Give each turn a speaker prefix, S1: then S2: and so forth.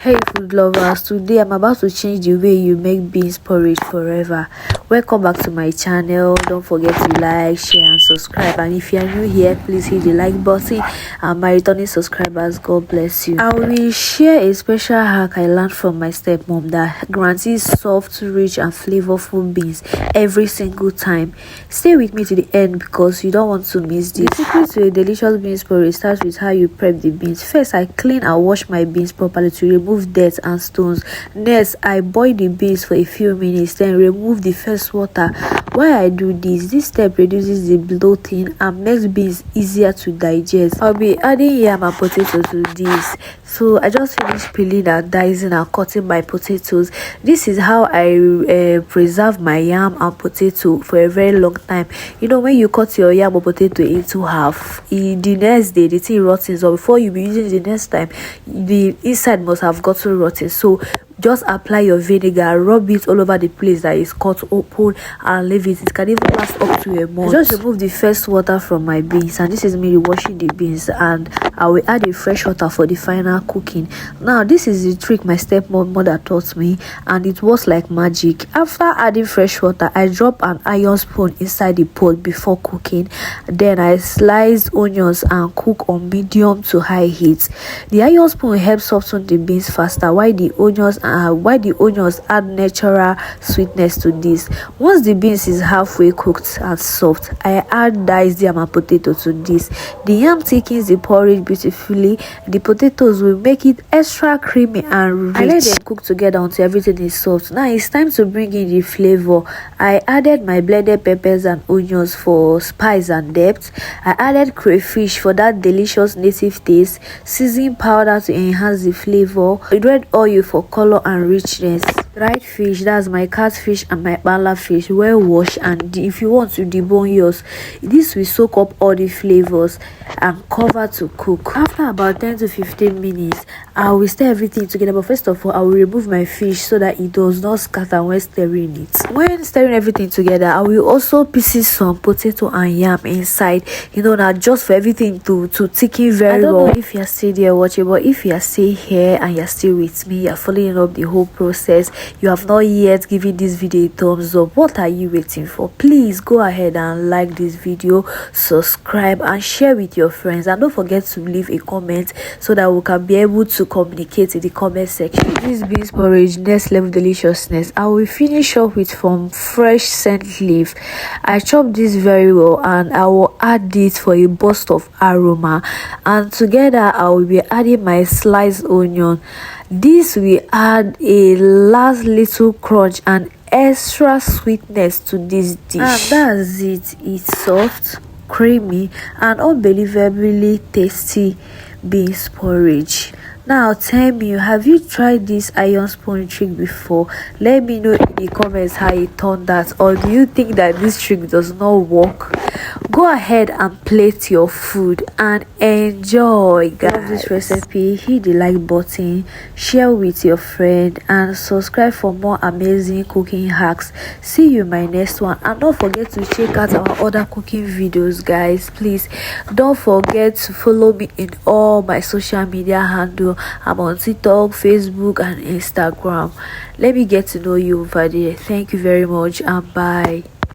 S1: Hey food lovers, today I'm about to change the way you make beans porridge forever. Welcome back to my channel. Don't forget to like, share and subscribe, and if you are new here, please hit the like button, and my returning subscribers, God bless you. I will share a special hack I learned from my stepmom that guarantees soft, rich and flavorful beans every single time. Stay with me to the end because you don't want to miss this. The secret to a delicious beans porridge starts with how you prep the beans. First, I clean and wash my beans properly to remove dirt and stones. Next, I boil the beans for a few minutes, then remove the first water. Why I do this step reduces the bloating and makes beans easier to digest. I'll be adding yam and potato to this. So I just finished peeling and dicing and cutting my potatoes. This is how I preserve my yam and potato for a very long time. You know, when you cut your yam or potato into half, the next day the thing rots, or before you be using the next time, the inside must have gotten rotten. So just apply your vinegar, rub it all over the place that is cut open, and leave it. It can even last up to a month. I just remove the first water from my beans, and this is me washing the beans, and I will add a fresh water for the final cooking. Now this is the trick my stepmother taught me, and it was like magic. After adding fresh water, I drop an iron spoon inside the pot before cooking. Then I slice onions and cook on medium to high heat. The iron spoon helps soften the beans faster, while the onions add natural sweetness to this. Once the beans is halfway cooked and soft, I add diced yam and potato to this. The yam thickens the porridge beautifully. The potatoes will make it extra creamy and rich. I let them cook together until everything is soft. Now it's time to bring in the flavor. I added my blended peppers and onions for spice and depth. I added crayfish for that delicious native taste, seasoning powder to enhance the flavor, red oil for color and richness, dried fish, that's my catfish and my bala fish, well washed, and if you want to debone yours. This will soak up all the flavors and cover to cook. After about 10 to 15 minutes, I will stir everything together, but first of all I will remove my fish so that it does not scatter when stirring it. When stirring everything together, I will also pieces some potato and yam inside, you know, now just for everything to thicken very well. I don't know if you're still there watching, but if you're still here and you're still with me, you're following up the whole process, you have not yet given this video a thumbs up, what are you waiting for? Please go ahead and like this video, subscribe and share with your friends, and don't forget to leave a comment so that we can be able to communicate in the comment section. This beans porridge next level deliciousness, I will finish up with some fresh scent leaf. I chop this very well and I will add it for a burst of aroma, and together I will be adding my sliced onion. This will add a last little crunch and extra sweetness to this dish. And that's it. It's soft, creamy and unbelievably tasty beans porridge. Now tell me, have you tried this iron spoon trick before? Let me know in the comments how it turned out, or do you think that this trick does not work? Go ahead and plate your food and enjoy, guys. Love this recipe, hit the like button, share with your friend and subscribe for more amazing cooking hacks. See you in my next one, and don't forget to check out our other cooking videos, guys. Please don't forget to follow me in all my social media handle. I'm on TikTok, Facebook and Instagram. Let me get to know you over there. Thank you very much and bye.